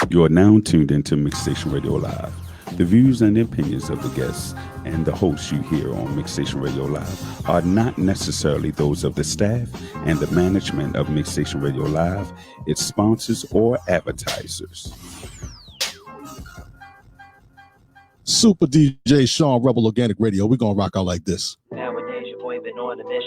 You are now tuned into Mixstation Radio Live. The views and the opinions of the guests and the hosts you hear on Mixstation Radio Live are not necessarily those of the staff and the management of Mixstation Radio Live, its sponsors, or advertisers. Super DJ Sean, Rebel Organic Radio. We're going to rock out like this. Nowadays, your boy been on a mission.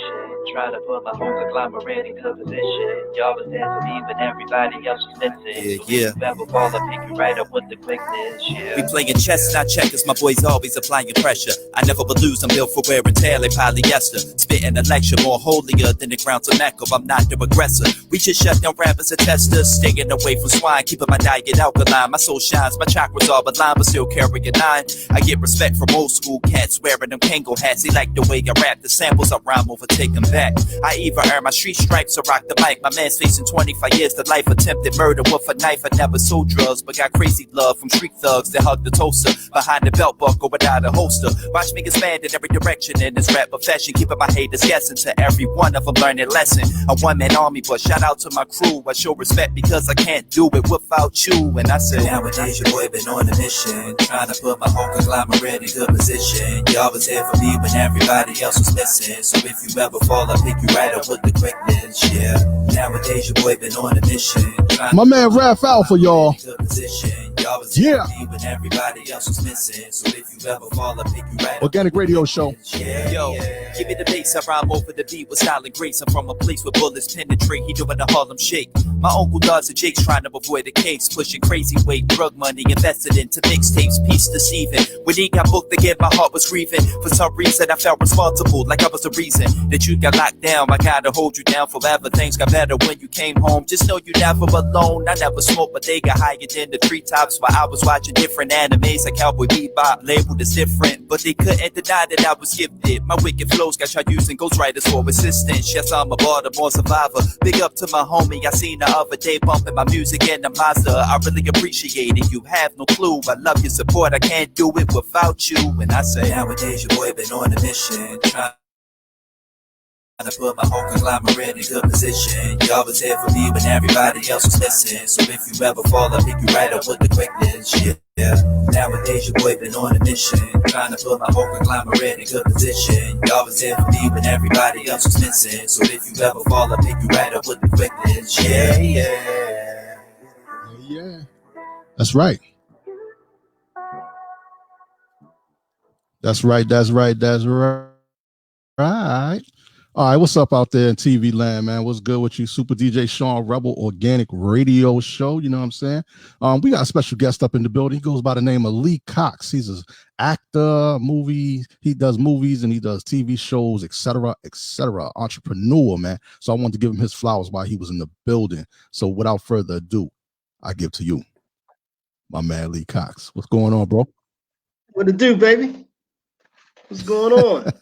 Trying to put my whole conglomerate in good position. Y'all was there for me, but everybody else was missing. Yeah. So never fall, I pick you right up with the quickness. Yeah. We playing chess, not checkers. My boys always applying pressure. I never would lose. I'm built for wear and tear like polyester. Spitting a lecture more holier than the grounds of Mecca. I'm not the aggressor. We just shut down rappers and testers. Staying away from swine, keeping my diet alkaline. My soul shines, my chakras all aligned, but still carrying nine. I get respect from old school cats wearing them Kango hats. They like the way I rap. The samples I rhyme over, take them back. I either earn my street stripes or rock the mic. My man's facing 25 years to life. Attempted murder with a knife. I never sold drugs, but got crazy love from street thugs that hug the toaster behind the belt buckle without a holster. Watch me expand in every direction in this rap profession, keeping my haters guessing. To every one of them learn a lesson. A one-man army, but shout out to my crew. I show respect because I can't do it without you. And I say, nowadays your boy been on a mission, trying to put my whole conglomerate in good position. Y'all was here for me when everybody else was missing. So if you ever fall, I'll pick you right up with the quickness. Yeah, nowadays your boy been on a mission. My man Raph Alpha, y'all. Yeah. When everybody else was missing. So if you ever fall, I'll pick you right up. Organic Radio Show. Yeah. Yo, give me the bass. I rhyme over the beat with style and grace. I'm from a place where bullets penetrate. He doing the Harlem Shake. My uncle does the Jake's trying to avoid the case. Pushing crazy weight, drug money invested into mixtapes. Peace deceiving. When he got booked again, my heart was grieving. For some reason, I felt responsible, like I was the reason that you got locked down. I gotta hold you down forever. Things got better when you came home. Just know you never alone. I never smoked, but they got higher than the treetops while I was watching different animes like Cowboy Bebop. Labeled as different, but they couldn't deny that I was gifted. My wicked flows got tried using ghostwriters for assistance. Yes, I'm a Baltimore survivor. Big up to my homie, I seen the other day bumping my music in the Mazda. I really appreciate it. You have no clue. I love your support. I can't do it without you. And I say, nowadays your boy been on a mission, trying to put my whole conglomerate in good position. Y'all was here for me when everybody else was missing. So if you ever fall, I'll pick you right up with the quickness. Yeah. Nowadays your boy been on a mission, trying to put my whole conglomerate in good position. Y'all was here for me when everybody else was missing. So if you ever fall, I'll pick you right up with the quickness. Yeah. That's right. That's right. All right, what's up out there in TV land, man? What's good with you? Super DJ Sean, Rebel Organic Radio Show. You know what I'm saying? We got a special guest up in the building. He goes by the name of Lee Cox. He's an actor, he does movies and he does TV shows, etc., etc. Entrepreneur, man. So I wanted to give him his flowers while he was in the building. So without further ado, I give to you, my man Lee Cox. What's going on, bro? What it do, baby? What's going on?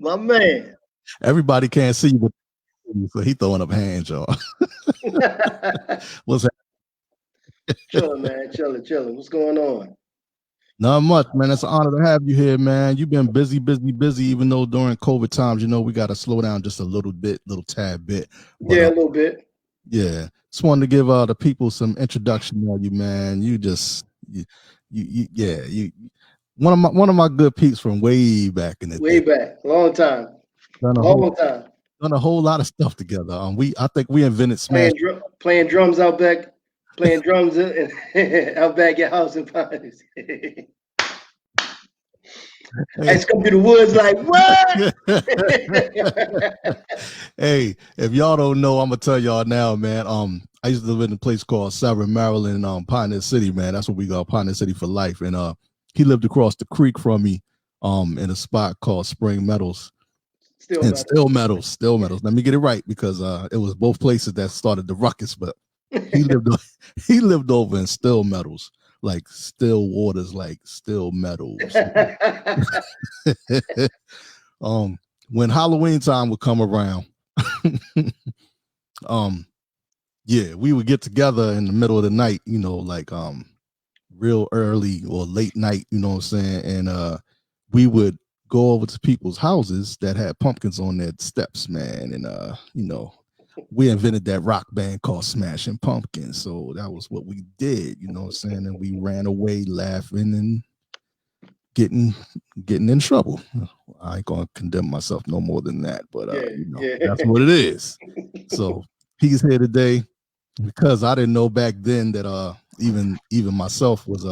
My man. Everybody can't see you, but so he throwing up hands, y'all. What's that? Chilling, man. Chilling. What's going on? Not much, man. It's an honor to have you here, man. You've been busy, even though during COVID times, you know, we got to slow down just a little tad bit. But, yeah, a little bit. Yeah. Just wanted to give the people some introduction on you, man. You one of my good peeps from way back in the day. Back, long time. Done a whole lot of stuff together. I think we invented Smash. Playing drums out back, out back at house in Pines. It's gonna be the woods like what? Hey, if y'all don't know, I'm gonna tell y'all now, man. I used to live in a place called Severn, Maryland, Pioneer City, man. That's what we got, Pioneer City for life. And he lived across the creek from me, in a spot called Spring Meadows. Still Meadows. Let me get it right because it was both places that started the ruckus, but he lived over in Still Meadows, like still waters, like still meadows. When Halloween time would come around, yeah, we would get together in the middle of the night, you know, like real early or late night, you know what I'm saying? And we would go over to people's houses that had pumpkins on their steps, man. And you know, we invented that rock band called Smashing Pumpkins. So that was what we did, you know what I'm saying? And we ran away laughing and getting in trouble. I ain't gonna condemn myself no more than that, but that's what it is. So he's here today because I didn't know back then that even myself was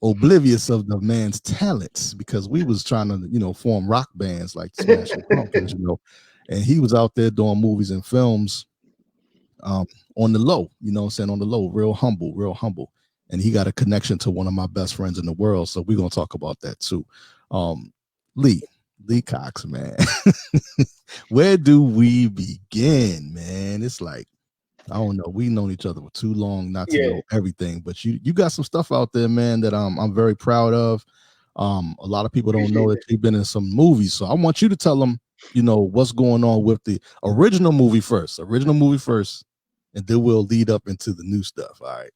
oblivious of the man's talents, because we was trying to form rock bands like Smashing Pumpkins, and he was out there doing movies and films on the low, on the low, real humble. And he got a connection to one of my best friends in the world. So we're going to talk about that too. Lee COX, man. Where do we begin, man? It's like, I don't know. We've known each other for too long not to know everything, but you got some stuff out there, man, that I'm very proud of. A lot of people don't know that you've been in some movies. So I want you to tell them, what's going on with the original movie first, and then we'll lead up into the new stuff. All right.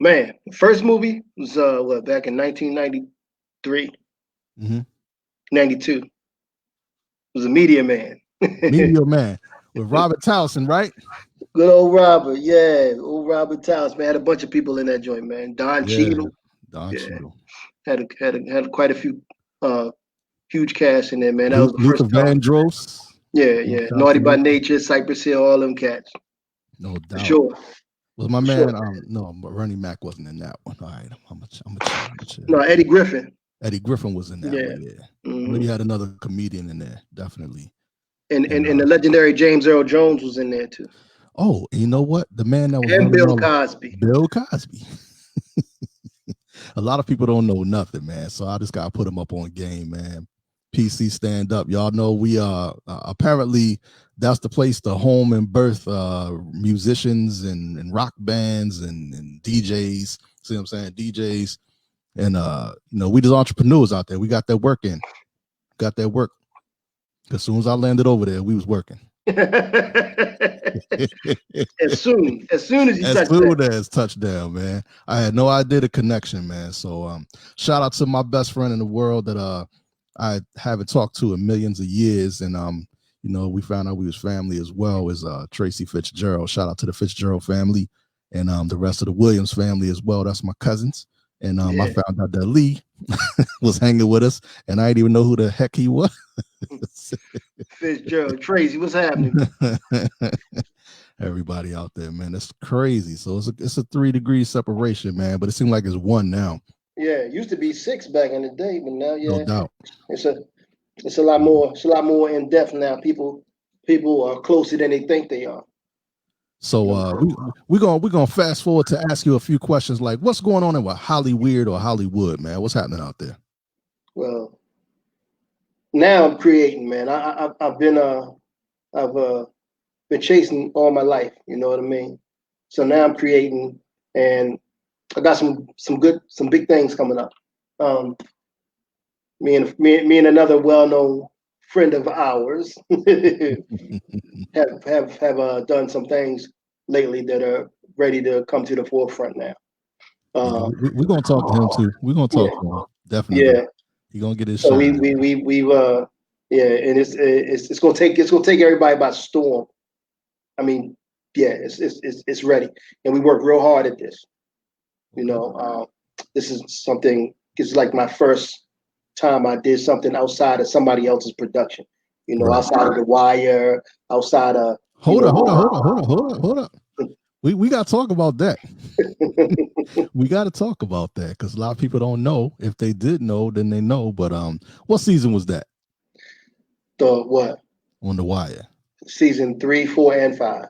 Man, first movie was back in 1993, 92. It was a Meteor Man. Meteor Man with Robert Townsend, right? Good old Robert, yeah, old Robert Townsend, man. Had a bunch of people in that joint, man. Don Cheadle, Cheadle had quite a few huge cast in there, man. That was the Luther first time. Vandross. Yeah. Naughty by Nature, Cypress Hill, all them cats. No doubt. For sure. Was my man? No, but Bernie Mac wasn't in that one. All right, I'm a chill. No, Eddie Griffin. Eddie Griffin was in that one. Yeah. Mm-hmm. I know you had another comedian in there, definitely. And the legendary James Earl Jones was in there too. Oh, you know what? The man that was and Bill Cosby. Bill Cosby. A lot of people don't know nothing, man. So I just gotta put him up on game, man. PC stand up. Y'all know we apparently that's the place to home and birth musicians and rock bands and DJs. See what I'm saying? DJs. And we just entrepreneurs out there. We got that work in. Got that work. As soon as I landed over there, we was working. as soon as touchdown, man. I had no idea the connection, man. So shout out to my best friend in the world that I haven't talked to in millions of years, and we found out we was family as well, is Tracy Fitzgerald. Shout out to the Fitzgerald family and the rest of the Williams family as well. That's my cousins. And I found out that Lee was hanging with us, and I didn't even know who the heck he was. Fitzgerald, Tracy, what's happening? Everybody out there, man, that's crazy. So it's a 3-degree separation, man, but it seems like it's 1 now. Yeah, it used to be 6 back in the day, but now, no doubt, it's a lot more. It's a lot more in depth now. People are closer than they think they are. So we're gonna fast forward to ask you a few questions like, what's going on in Hollyweird or Hollywood, man? What's happening out there? Well, now I'm creating, man. I've been chasing all my life. You know what I mean? So now I'm creating, and I got some big things coming up. Me and another well-known friend of ours have done some things lately that are ready to come to the forefront now. We're gonna talk to him too. We're gonna talk to him, definitely. Yeah, he's gonna get his. So we've and it's gonna take everybody by storm. I mean, it's ready, and we work real hard at this. This is something. It's like my first time I did something outside of somebody else's production. Outside of The Wire, outside of. Hold up. We got to talk about that. We got to talk about that because a lot of people don't know. If they did know, then they know. But what season was that? The what? On The Wire. Season 3, 4, and 5.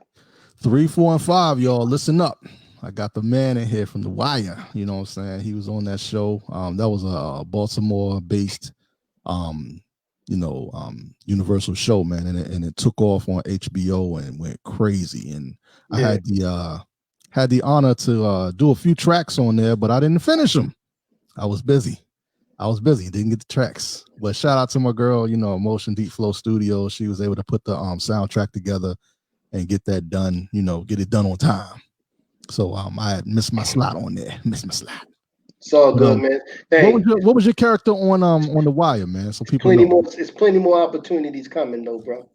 3, 4, and 5, y'all. Listen up. I got the man in here from The Wire. You know what I'm saying? He was on that show. That was a Baltimore-based, Universal show, man, and it took off on HBO and went crazy. And I had the honor to do a few tracks on there, but I didn't finish them. I was busy. Didn't get the tracks. But shout out to my girl, Motion Deep Flow Studio. She was able to put the soundtrack together and get that done. Get it done on time. So I had missed my slot on there. It's all good, man. Hey, what was your character on The Wire, man? So people know. It's plenty more opportunities coming though, bro.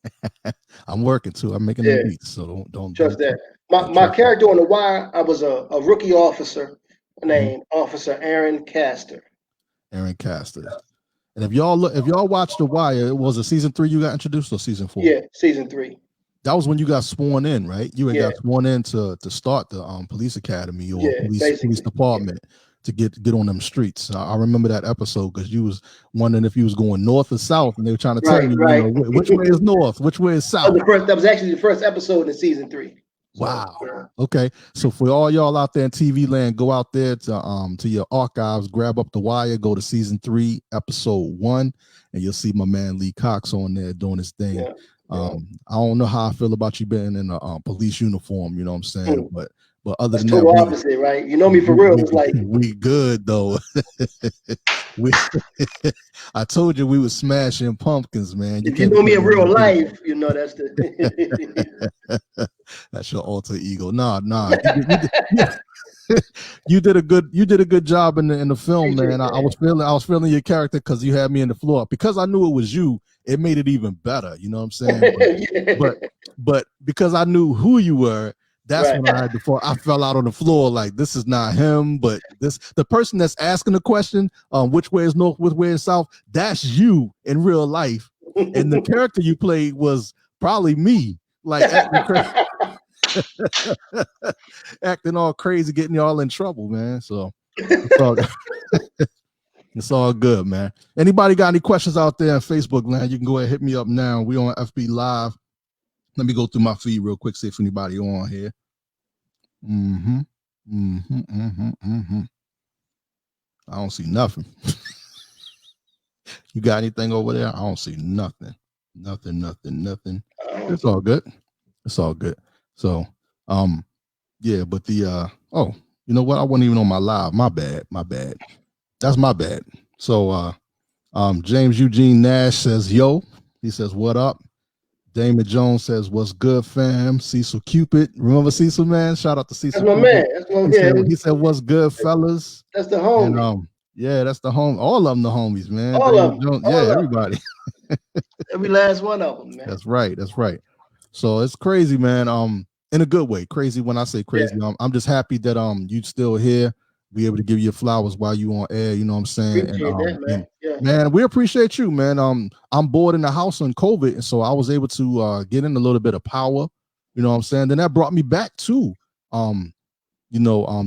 I'm working too. I'm making them beats, so don't trust that. My character on The Wire, I was a rookie officer named Officer Aaron Castor. Aaron Castor. And if y'all watched The Wire, it was a season 3 you got introduced or season 4? Yeah, season 3. That was when you got sworn in, right? You had got sworn in to start the police academy or police department to get on them streets. I remember that episode because you was wondering if you was going north or south, and they were trying to tell you, you know, which way is north, which way is south. That was actually the first episode in season 3. Wow. Okay. So for all y'all out there in TV land, go out there to your archives, grab up The Wire, go to season 3, episode 1, and you'll see my man Lee Cox on there doing his thing. Yeah. I don't know how I feel about you being in a police uniform, you know what I'm saying? But other than that, total opposite, right? You know me for real. It's like we good though. I told you we was smashing pumpkins, man. If you know me in real life, you know that's the that's your alter ego. Nah. You did a good job in the film, man. I was feeling your character because you had me in the floor. Because I knew it was you, it made it even better. You know what I'm saying? But because I knew who you were, that's when I fell out on the floor like this is not him, but the person that's asking the question, which way is north, which way is south, that's you in real life. And the character you played was probably me, like acting all crazy, getting y'all in trouble, man. So it's all good, man. Anybody got any questions out there on Facebook, man? You can go ahead and hit me up now. We on FB Live. Let me go through my feed real quick, see if anybody on here. I don't see nothing. You got anything over there? I don't see nothing. Nothing. It's all good. So, yeah, but the you know what? I wasn't even on my live. My bad. That's my bad. So, James Eugene Nash says, yo. He says, what up? Damon Jones says, what's good, fam? Cecil Cupid. Remember Cecil, man? Shout out to Cecil. That's my man. That's my man. He said, what's good, fellas? That's the homie. And, yeah, that's the home. All of them the homies, man. All of them. Everybody. Every last one of them, man. That's right. So it's crazy, man. In a good way. Crazy when I say crazy. Yeah. I'm just happy that you still here. Be able to give you flowers while you on air, you know what I'm saying? Man, we appreciate you, man. I'm bored in the house on COVID, and so I was able to get in a little bit of power, you know what I'm saying? Then that brought me back to The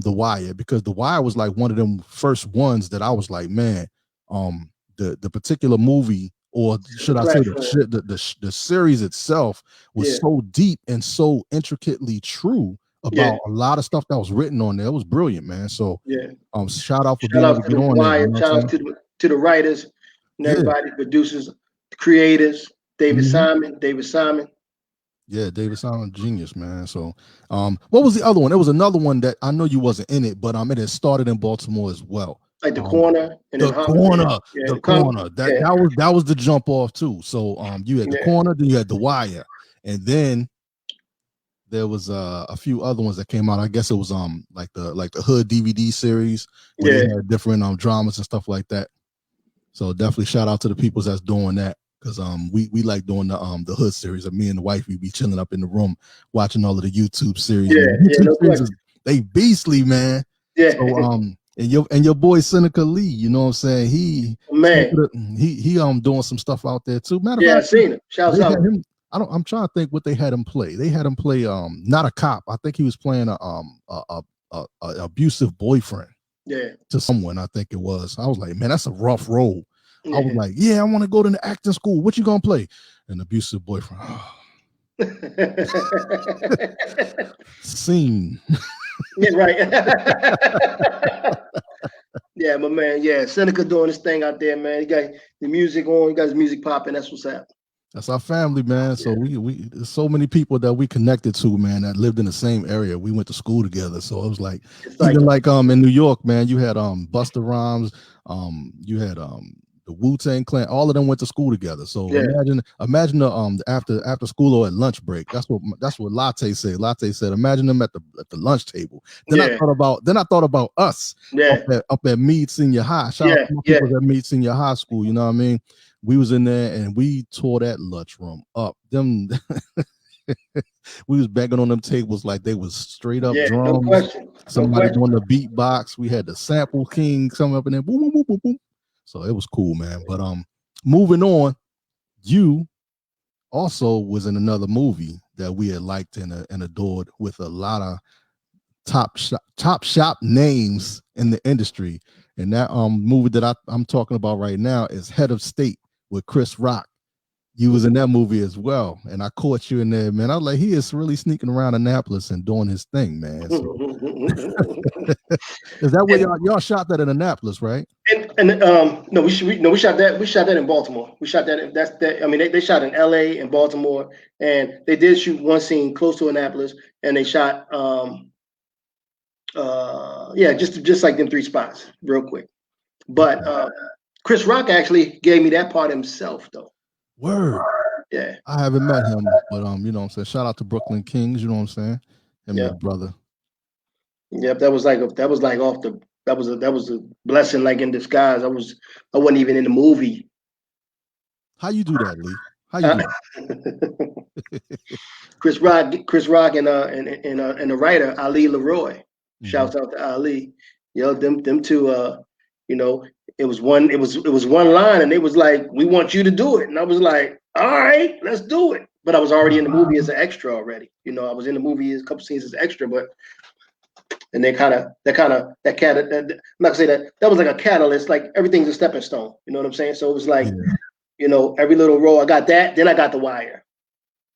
Wire, because The Wire was like one of them first ones that I was like, man, the particular movie, or should I say the series itself was so deep and so intricately true about a lot of stuff that was written on there. It was brilliant, man. So shout out for being able to get on there. Shout out to the writers and everybody, producers, the creators, David Simon. Yeah, David Simon, genius, man. So what was the other one? There was another one that I know you wasn't in it, but it had started in Baltimore as well. Like The Corner. And the Corner. That was the jump off too. So you had The Corner, then you had The Wire, and then there was a few other ones that came out. I guess it was like the Hood DVD series where they had different dramas and stuff like that. So definitely shout out to the people that's doing that, because we like doing the Hood series. And me and the wife, we be chilling up in the room watching all of the YouTube series. Series they beastly, man. Yeah. So and your boy Seneca Lee, you know what I'm saying? He doing some stuff out there too. Matter of fact, I seen him. Shouts out. I'm trying to think what they had him play. They had him play not a cop. I think he was playing a abusive boyfriend. Yeah. To someone, I think it was. I was like, man, that's a rough role. I was like, I want to go to the acting school. What you gonna play? An abusive boyfriend. Scene. Yeah, right. Yeah, my man. Yeah, Seneca doing his thing out there, man. He got the music on. He got his music popping. That's what's happening. That's our family, man. So we there's so many people that we connected to, man, that lived in the same area. We went to school together. So it was like, even like in New York, man, you had Busta Rhymes, you had the Wu-Tang Clan, all of them went to school together. So Yeah. imagine the after school or at lunch break. That's what Latte said. Latte said, imagine them at the lunch table. Then I thought about us Yeah. up at Meade Senior High. Shout out to my people at Meade Senior High School. You know what I mean? We was in there and we tore that lunchroom up. Them we was banging on them tables like they was straight up drums. No question. Somebody doing the beatbox. We had the sample king coming up in there. Boom, boom, boom, boom, boom. So it was cool, man. But moving on, you also was in another movie that we had liked and adored with a lot of top shop names in the industry. And that movie that I'm talking about right now is Head of State with Chris Rock. You was in that movie as well, and I caught you in there, man. I was like, he is really sneaking around Annapolis and doing his thing, man. So, is that where y'all shot that in Annapolis, right? No, we shot that in Baltimore. We shot that. I mean, they shot in L.A. and Baltimore, and they did shoot one scene close to Annapolis, and they shot just like them 3 spots real quick. But Chris Rock actually gave me that part himself, though. Word. Yeah. I haven't met him, but you know what I'm saying? Shout out to Brooklyn Kings, you know what I'm saying? Him and his brother. Yep, that was a blessing like in disguise. I wasn't even in the movie. How you do that, Lee? How you do that? Chris Rock and the writer Ali Leroy. Shouts out to Ali. You know, them two you know, it was one line and they was like, we want you to do it. And I was like, all right, let's do it. But I was already in the movie as an extra already. You know, I was in the movie a couple scenes as extra, but and I'm not gonna say that was like a catalyst, like everything's a stepping stone. You know what I'm saying? So it was like, you know, every little role I got that, then I got The Wire.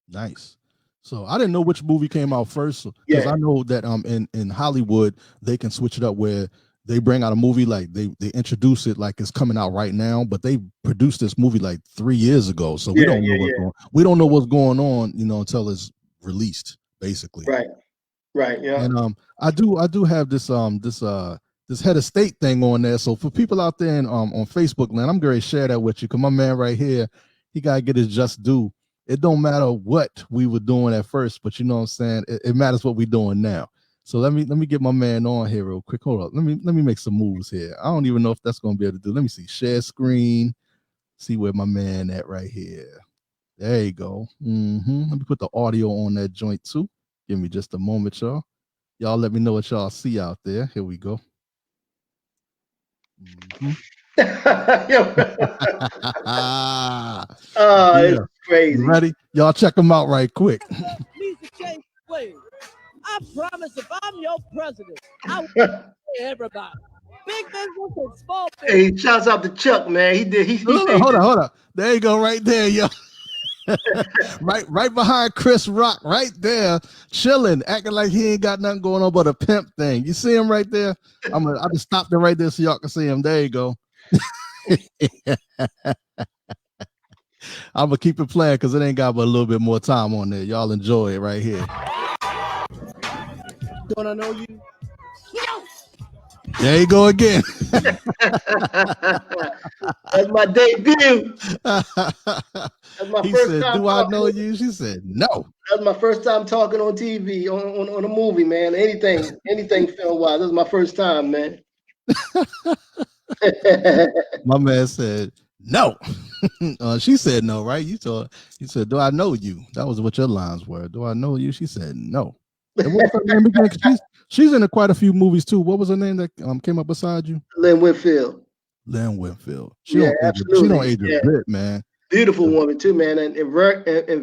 Nice. So I didn't know which movie came out first because I know that in Hollywood they can switch it up where they bring out a movie like they introduce it like it's coming out right now, but they produced this movie like 3 years ago, so we don't know what's going on, you know, until it's released, basically. Right. Yeah. And I do have this Head of State thing on there. So for people out there on Facebook land, I'm going to share that with you because my man right here, he got to get his just due. It don't matter what we were doing at first, but you know what I'm saying? It matters what we're doing now. So let me get my man on here real quick. Hold up. Let me make some moves here. I don't even know if that's gonna be able to do. Let me see. Share screen. See where my man at right here. There you go. Let me put the audio on that joint too. Give me just a moment, y'all. Y'all let me know what y'all see out there. Here we go. It's crazy. You ready? Y'all check them out right quick. I promise if I'm your president, I will pay everybody. Big business and small business. Hey, shouts out to Chuck, man. Hold on. There you go, right there, yo. right behind Chris Rock, right there, chilling, acting like he ain't got nothing going on but a pimp thing. You see him right there? I just stopped it right there so y'all can see him. There you go. I'm gonna keep it playing because it ain't got but a little bit more time on there. Y'all enjoy it right here. Don't I know you? No. There you go again. That's my debut. That's my first time. Do I know you? She said no. That's my first time talking on TV, on a movie, man. Anything film wise. This is my first time, man. My man said no. She said no, right? You said, do I know you? That was what your lines were. Do I know you? She said no. And what was her name again? She's in quite a few movies too. What was her name that came up beside you? Lynn Whitfield. She don't age a bit, man. Beautiful woman too, man, and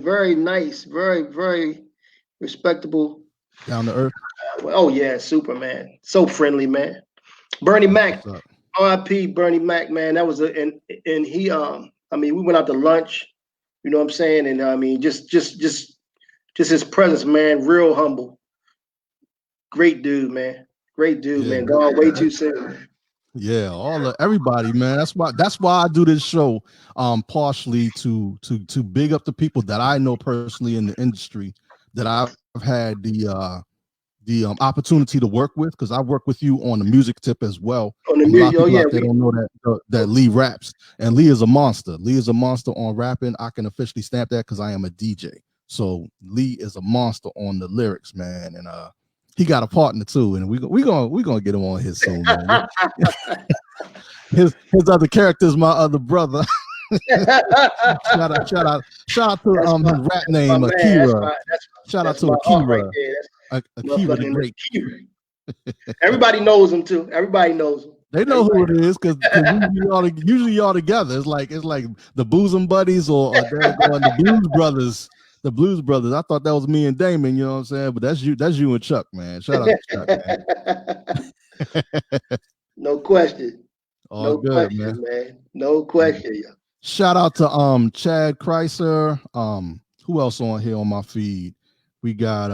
very nice, very, very respectable. Down to earth. Oh yeah, super, man. So friendly, man. Bernie Mac, R.I.P. Bernie Mac, man. That was and he I mean, we went out to lunch, you know what I'm saying, and I mean, just his presence, man, real humble. Great dude, man. Great dude, man. Gone way too soon. Yeah, everybody, man. That's why I do this show, partially to big up the people that I know personally in the industry that I've had the the opportunity to work with, because I work with you on the music tip as well. On the A lot of music, people out there don't know that Lee raps, and Lee is a monster. Lee is a monster on rapping. I can officially stamp that because I am a DJ. So Lee is a monster on the lyrics, man, and he got a partner too, and we gonna get him on here soon, man. his other character is my other brother. shout out to his rap name, Akira. Shout out to Akira. Right Akira the Great. Everybody knows him too. Everybody knows him. They know who it is because usually y'all together. It's like the Boozum Buddies or the Blues Brothers. The Blues Brothers. I thought that was me and Damon. You know what I'm saying? But that's you and Chuck, man. Shout out to Chuck, man. No question. All good, question, man. No question. Shout out to Chad Kreiser. Who else on here on my feed? We got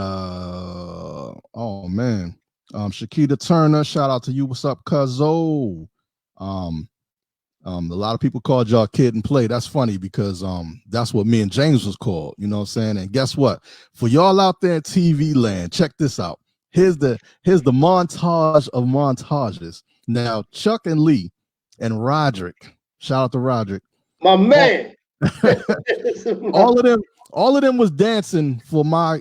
Shakita Turner. Shout out to you. What's up, Cuzzo? A lot of people called y'all Kid and Play. That's funny because that's what me and James was called. You know what I'm saying? And guess what? For y'all out there in TV land, check this out. Here's the montage of montages. Now, Chuck and Lee and Roderick. Shout out to Roderick. My man. all of them was dancing for my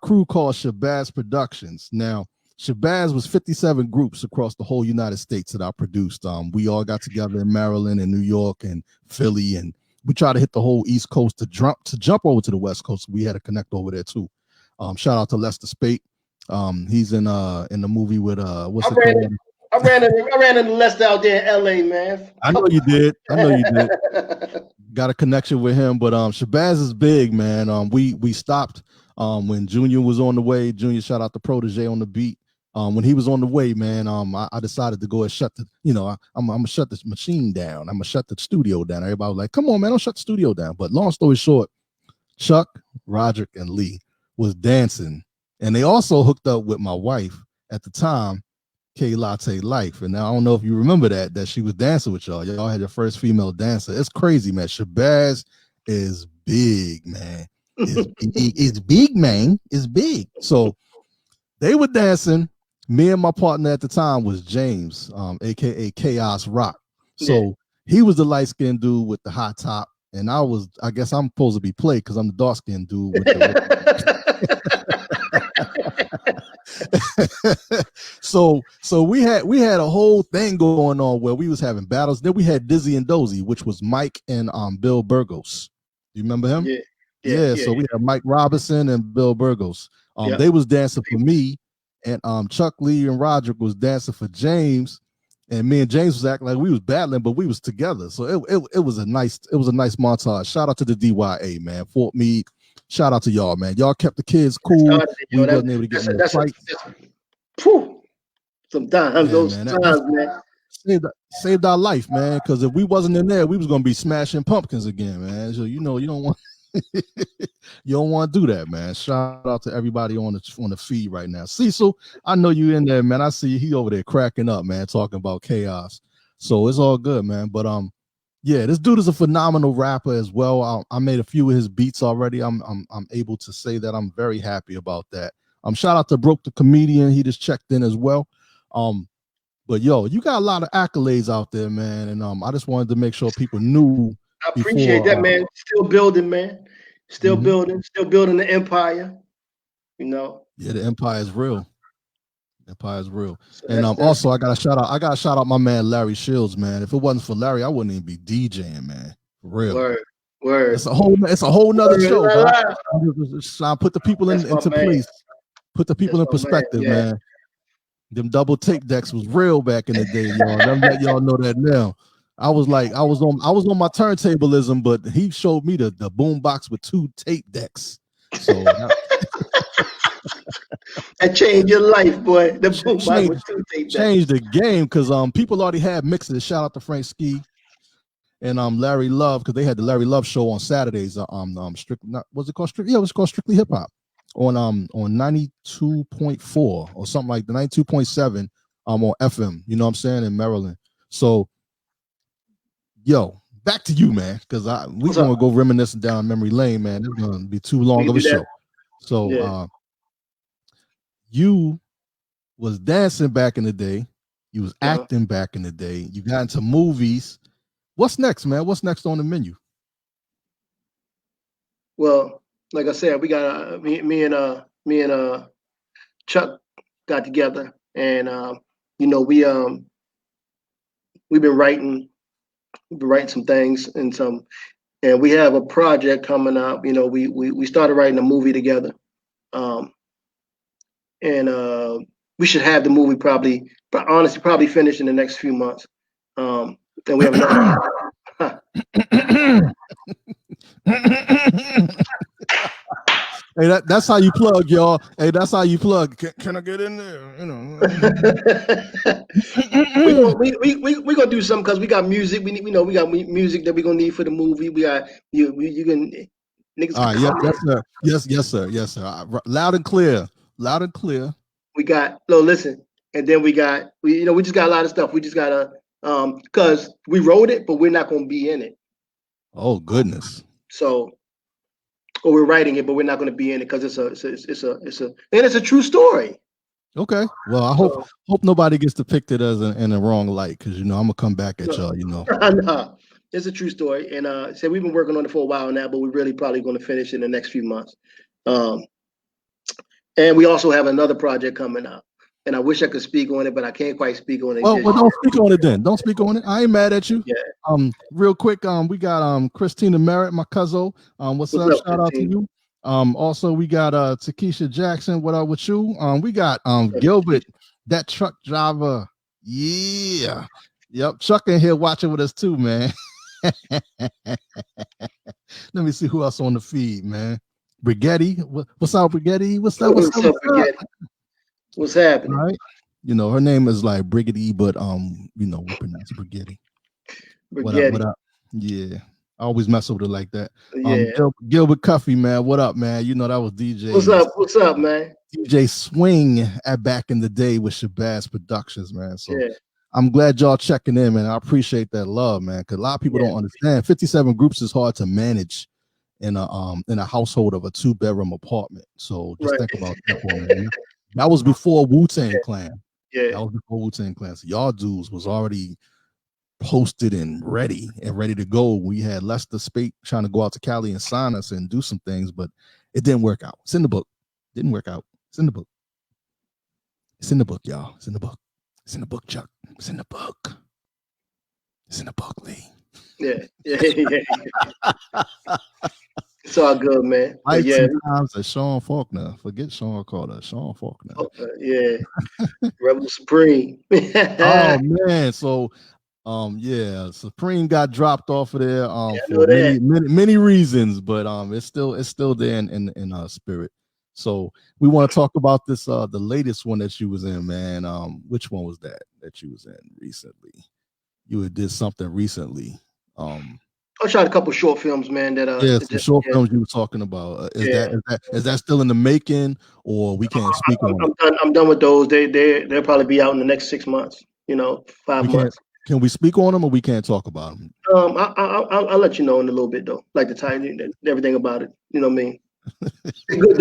crew called Shabazz Productions. Now, Shabazz was 57 groups across the whole United States that I produced. We all got together in Maryland and New York and Philly, and we tried to hit the whole East Coast to jump over to the West Coast. We had to connect over there too. Shout out to Lester Spate. He's in the movie with what's it called? I ran into Lester out there in LA, man. I know you did. Got a connection with him, but Shabazz is big, man. We stopped when Junior was on the way. Junior, shout out to Protege on the beat. When he was on the way, man, I decided to go and shut I'm gonna shut this machine down. I'm gonna shut the studio down. Everybody was like, come on, man, don't shut the studio down. But long story short, Chuck, Roderick, and Lee was dancing, and they also hooked up with my wife at the time, K Latte Life. And now I don't know if you remember that she was dancing with y'all. Y'all had your first female dancer. It's crazy, man. Shabazz is big, man. It's big, man. It's big. So they were dancing. Me and my partner at the time was James, aka Chaos Rock. So he was the light-skinned dude with the high top, and I guess I'm supposed to be played because I'm the dark-skinned dude with So we had a whole thing going on where we was having battles. Then we had Dizzy and Dozy, which was Mike and Bill Burgos. Do you remember him? Yeah. So we had Mike Robinson and Bill Burgos. They was dancing for me, and Chuck, Lee, and Roderick was dancing for James, and me and James was acting like we was battling, but we was together. So it was a nice montage. Shout out to the DYA, man. Fort Meade. Shout out to y'all, man. Y'all kept the kids cool. We wasn't able to get in a fight. Sometimes those times, man. Saved our life, man. Because if we wasn't in there, we was gonna be smashing pumpkins again, man. So you don't want you don't want to do that, man. Shout out to everybody on the feed right now. Cecil, I know you in there, man. I see he over there cracking up, man, talking about chaos. So it's all good, man. But yeah, this dude is a phenomenal rapper as well. I made a few of his beats already. I'm able to say that I'm very happy about that. Shout out to Broke the Comedian. He just checked in as well. But yo, you got a lot of accolades out there, man. And I just wanted to make sure people knew. I appreciate that, man. Still building, man. Still building the empire. You know. Yeah, the empire is real. Empire is real. So and also I gotta shout out my man Larry Shields, man. If it wasn't for Larry, I wouldn't even be DJing, man. For real. Word. It's a whole nother show. I put the people into place. Put the people in perspective, man. Them double tape decks was real back in the day, y'all. Let me let y'all know that now. I was on my turntablism, but he showed me the boom box with 2 tape decks. So that changed your life, boy. The boom box with 2 tape decks changed the game because people already had mixes. Shout out to Frank Ski and Larry Love, because they had the Larry Love show on Saturdays. It was called Strictly Hip Hop on 92.4 or something like the 92.7 on FM. You know what I'm saying, in Maryland. So yo, back to you, man, because we're gonna go reminiscing down memory lane, man. It's gonna be too long of a show. So you was dancing back in the day. You was acting back in the day. You got into movies. What's next, man? What's next on the menu? Well, like I said, we got me and Chuck got together, and we've been writing some things and we have a project coming up. We started writing a movie together, and we should have the movie probably finished in the next few months. And we have another. Hey, that's how you plug, y'all. Hey, that's how you plug. Can I get in there? We're gonna do something because we got music. We got music that we're gonna need for the movie. We got you can niggas. All right, yes, sir. Loud and clear. We got listen, and then we just got a lot of stuff. We just gotta because we wrote it, but we're not gonna be in it. Oh goodness. So, or we're writing it, but we're not gonna be in it because it's a true story. Okay. Well, I hope nobody gets depicted as in the wrong light, because I'm gonna come back at y'all. No, it's a true story, and so we've been working on it for a while now, but we're really probably going to finish in the next few months. And we also have another project coming up, and I wish I could speak on it, but I can't quite speak on it. Well, don't speak on it then. Don't speak on it. I ain't mad at you. Yeah. Real quick, we got Christina Merritt, my cousin. What's up? Shout out to you. Also we got Takesha Jackson. What up with you? We got Gilbert, that truck driver. Yeah. Yep. Chuck in here watching with us too, man. Let me see who else on the feed, man. Brigetti. What's up, Brigetti? What's up, Brigetti? What's happening? All right. Her name is like Brigetti, but we pronounce Brigetti. What up? Yeah. I always mess with it like that. Yeah. Gilbert Cuffy, man. What up, man? That was DJ. What's up, man? DJ Swing at back in the day with Shabazz Productions, man. So I'm glad y'all checking in, man. I appreciate that love, man. Because a lot of people don't understand. 57 groups is hard to manage in a household of a 2-bedroom apartment. So just think about that one, man. That was before Wu-Tang Clan. Yeah. That was before Wu-Tang Clan. So y'all dudes was already posted and ready to go. We had Lester Spate trying to go out to Cali and sign us and do some things, but it didn't work out. It's in the book. Didn't work out. It's in the book. It's in the book, y'all. It's in the book. It's in the book, Chuck. It's in the book. It's in the book, Lee. Yeah. It's all good, man. Sometimes a Sean Faulkner. Forget Sean Carter. Sean Faulkner. Yeah. Rebel Supreme. Oh man. So Supreme got dropped off of there for many reasons, but it's still there in spirit. So we want to talk about this the latest one that you was in, man. Which one was that you was in recently? You did something recently. I shot a couple short films, man. Some short films you were talking about. Is that still in the making, or we can't speak on it? I'm done with those. They'll probably be out in the next 6 months. 5 months. Can we speak on them, or we can't talk about them? I'll let you know in a little bit though, like the title, everything about it. You know what I mean? They're good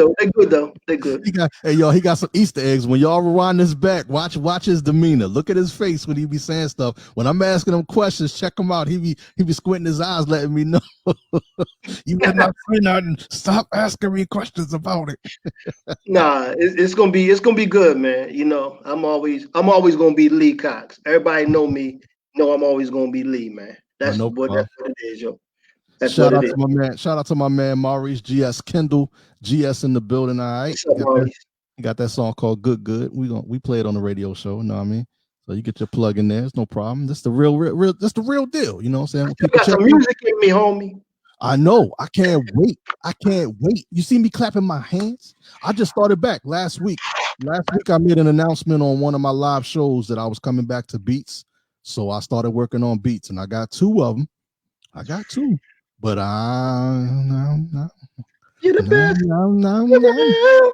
though. They're good. He got some Easter eggs. When y'all rewind this back, watch his demeanor. Look at his face when he be saying stuff. When I'm asking him questions, check him out. He be squinting his eyes, letting me know. You better not say nothing. Stop asking me questions about it. Nah, it's gonna be good, man. I'm always gonna be Lee Cox. Everybody know me. Know I'm always gonna be Lee, man. That's what it is, yo. Shout out to my man Maurice GS Kendall. GS in the building. All right. You got that song called Good. We play it on the radio show, you know what I mean? So you get your plug in there, it's no problem. That's the real that's the real deal. You know what I'm saying? You got some music in me, homie. I know. I can't wait. You see me clapping my hands? I just started back last week. Last week I made an announcement on one of my live shows that I was coming back to beats. So I started working on beats, and I got 2 of them. But no. You're the best. No.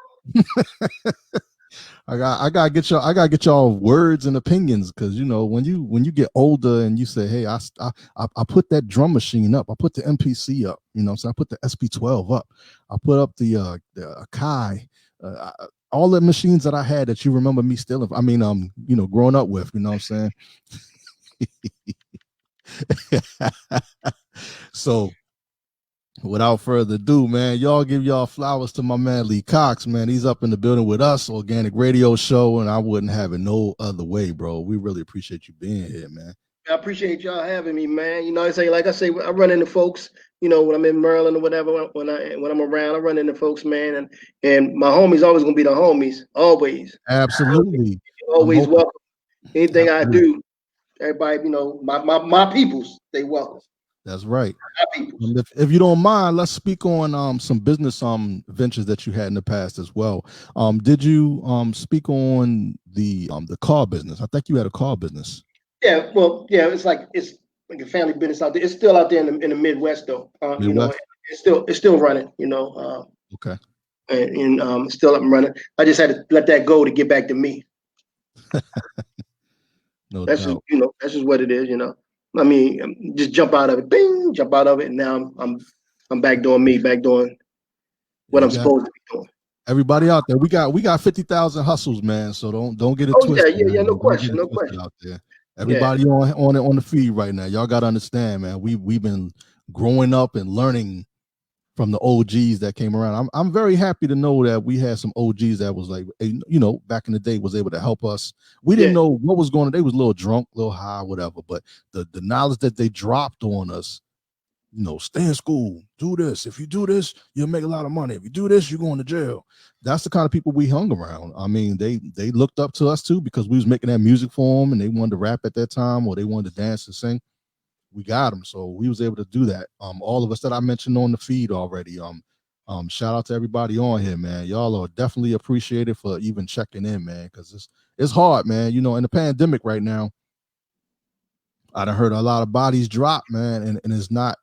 I gotta get y'all words and opinions, because when you get older and you say, hey, I put that drum machine up, I put the MPC up, so I put the SP12 up, I put up the Akai, all the machines that I had that you remember me stealing. I mean, growing up with, you know what I'm saying? So without further ado, man, y'all give y'all flowers to my man Lee Cox, man. He's up in the building with us, Organic Radio Show, and I wouldn't have it no other way, bro. We really appreciate you being here, man. I appreciate y'all having me, man. You know, like I say, I run into folks. You know, when I'm in Maryland or whatever, when I'm around, I run into folks, man, and my homies always gonna be the homies, always. Absolutely, Always welcome. Anything Absolutely. I do, everybody, you know, my peoples, they welcome. That's right. My peoples. If you don't mind, let's speak on some business ventures that you had in the past as well. Did you speak on the car business? I think you had a car business. Yeah, well, yeah, it's like a family business out there. It's still out there in the Midwest, though. You know, it's still running. You know. Okay. And still up and running. I just had to let that go to get back to me. No that's doubt. Just that's just what it is. You know. I mean, just jump out of it, bing, jump out of it, and now I'm back doing me, back doing what I'm supposed to be doing. Everybody out there, we got 50,000 hustles, man. So don't get it twisted. Yeah, no question, no question out there. Everybody on the feed right now, y'all got to understand, man. We've been growing up and learning from the OGs that came around. I'm very happy to know that we had some OGs that was like, back in the day was able to help us. We didn't know what was going on. They was a little drunk, a little high, whatever. But the knowledge that they dropped on us, stay in school, do this. If you do this, you'll make a lot of money. If you do this, you're going to jail. That's the kind of people we hung around. I mean, they looked up to us too because we was making that music for them and they wanted to rap at that time or they wanted to dance and sing. We got them, so we was able to do that. All of us that I mentioned on the feed already. Shout out to everybody on here, man. Y'all are definitely appreciated for even checking in, man, because it's hard, man. In the pandemic right now, I done heard a lot of bodies drop, man, and it's not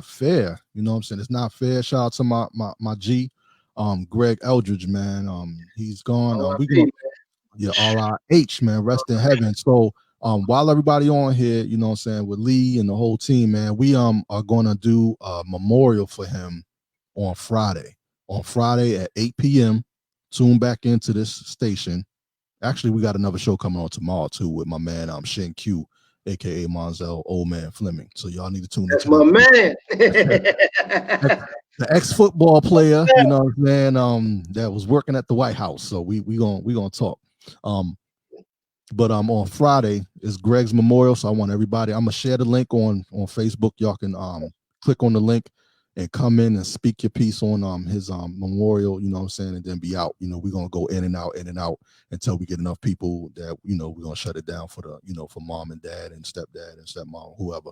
fair. You know what I'm saying? It's not fair. Shout out to my G, Greg Eldridge, man. He's gone. We going RIH, man, rest in heaven. So while everybody on here, you know what I'm saying, with Lee and the whole team, man, we are gonna do a memorial for him on Friday. On Friday at 8 p.m. Tune back into this station. Actually, we got another show coming on tomorrow too with my man Shin Q, aka Monzel Old Man Fleming. So y'all need to tune That's into my man. the ex-football player, you know what I'm saying, that was working at the White House. So we gonna talk. But on Friday is Greg's memorial. So I want everybody, I'm gonna share the link on Facebook. Y'all can click on the link and come in and speak your piece on his memorial, you know what I'm saying, and then be out. We're gonna go in and out until we get enough people that we're gonna shut it down for for mom and dad and stepdad and stepmom, whoever.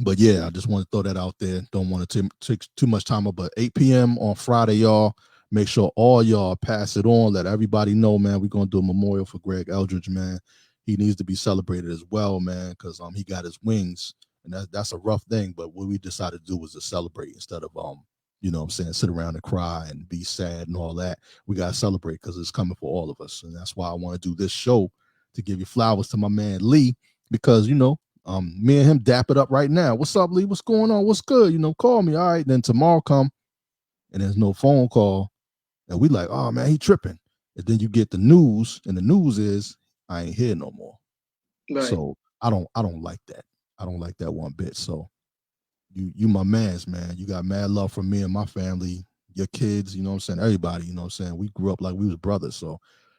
But yeah, I just want to throw that out there. Don't want to take too much time up, but 8 p.m. on Friday, y'all. Make sure all y'all pass it on. Let everybody know, man. We're gonna do a memorial for Greg Eldridge, man. He needs to be celebrated as well, man, because he got his wings, and that's a rough thing. But what we decided to do was to celebrate instead of you know what I'm saying, sit around and cry and be sad and all that. We gotta celebrate because it's coming for all of us, and that's why I want to do this show to give you flowers to my man Lee, because me and him dap it up right now. What's up, Lee? What's going on? What's good? Call me. All right. Then tomorrow come and there's no phone call. And we like, oh man, he tripping. And then you get the news, and the news is I ain't here no more. Right. So I don't like that. I don't like that one bit. So you my mans, man. You got mad love from me and my family, your kids, you know what I'm saying? Everybody, you know what I'm saying? We grew up like we was brothers, so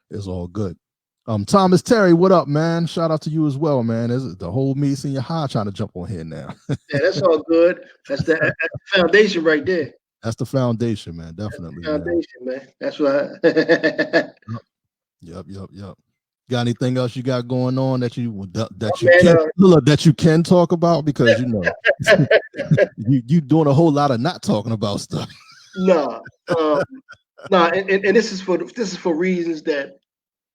it's all good. Thomas Terry, what up, man? Shout out to you as well, man. There's the whole me senior high trying to jump on here now. Yeah, that's all good. That's the foundation right there. That's the foundation, man. Definitely. Foundation, man. That's right. Yep. Got anything else you got going on that you can talk about? Because you doing a whole lot of not talking about stuff. No, and this is for reasons that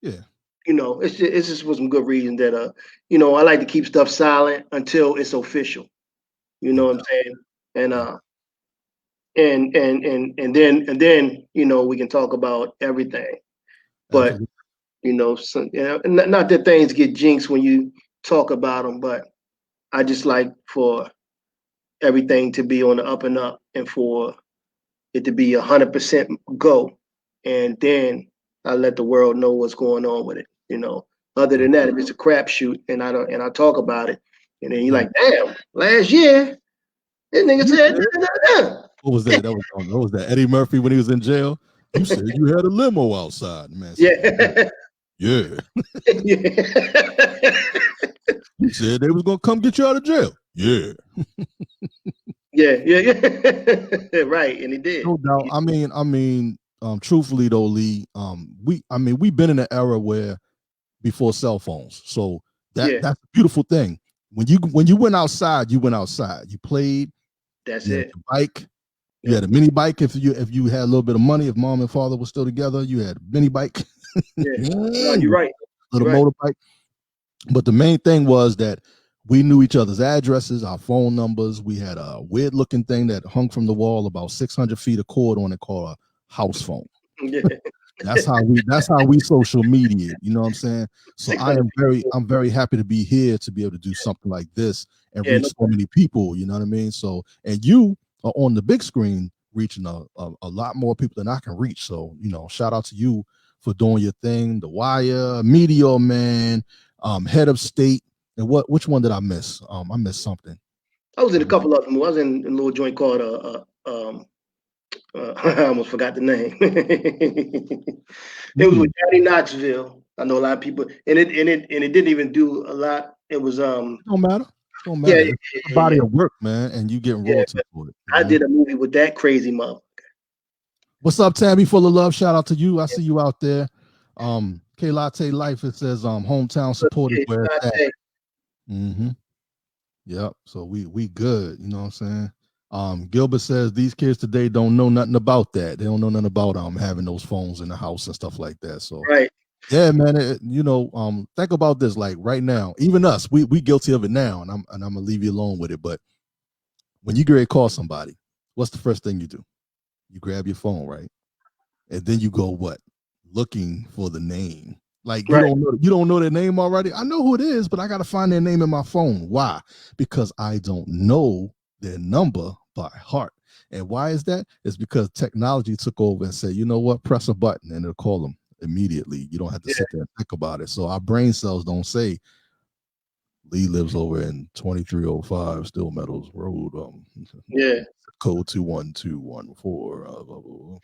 it's just for some good reason that I like to keep stuff silent until it's official. You know what I'm saying? And then we can talk about everything. But not that things get jinxed when you talk about them, but I just like for everything to be on the up and up and for it to be 100% go. and then I let the world know what's going on with it. Other than that, if it's a crapshoot and I talk about it, and then you're like, damn, last year this nigga said, what was that? That was that Eddie Murphy when he was in jail. You said you had a limo outside, man. Yeah. Yeah. You said they was gonna come get you out of jail. Yeah. Yeah. Right, and he did. No doubt. I mean, truthfully though, Lee, we've been in an era where before cell phones, so that's a beautiful thing. When you went outside, you played. That's you it. had your bike. You had a mini bike if you had a little bit of money. If mom and father were still together, you had a mini bike. Yeah, no, you're right. Little motorbike. But the main thing was that we knew each other's addresses, our phone numbers. We had a weird looking thing that hung from the wall about 600 feet of cord on it called a house phone. Yeah. That's how we social media. You know what I'm saying? So I'm very happy to be here to be able to do something like this and reach so many people. You know what I mean? So, and you are on the big screen reaching a lot more people than I can reach. So, shout out to you for doing your thing. The Wire, Meteor, man, Head of State, and which one did I miss? I missed something. I was in a couple of them. I was in a little joint called I almost forgot the name. It was with Johnny Knoxville. I know a lot of people, and it didn't even do a lot. It was don't matter. Yeah, it's a body of work, man, and you getting royalty for it. I did a movie with that crazy mother. What's up, Tammy? Full of love. Shout out to you. I see you out there. K Latte Life. It says hometown support is where it's at. Mm-hmm. Yep. So we good. You know what I'm saying? Gilbert says these kids today don't know nothing about that. They don't know nothing about having those phones in the house and stuff like that. So right. Yeah, man. Think about this. Like right now, even us, we guilty of it now, and I'm gonna leave you alone with it. But when you get ready to call somebody, what's the first thing you do? You grab your phone, right? And then you go what? Looking for the name. Like you don't know their name already. I know who it is, but I gotta find their name in my phone. Why? Because I don't know their number by heart. And why is that? It's because technology took over and said, you know what? Press a button and it'll call them immediately. You don't have to sit there and think about it. So our brain cells don't say Lee lives over in 2305 Still Meadows Road. Code 21214.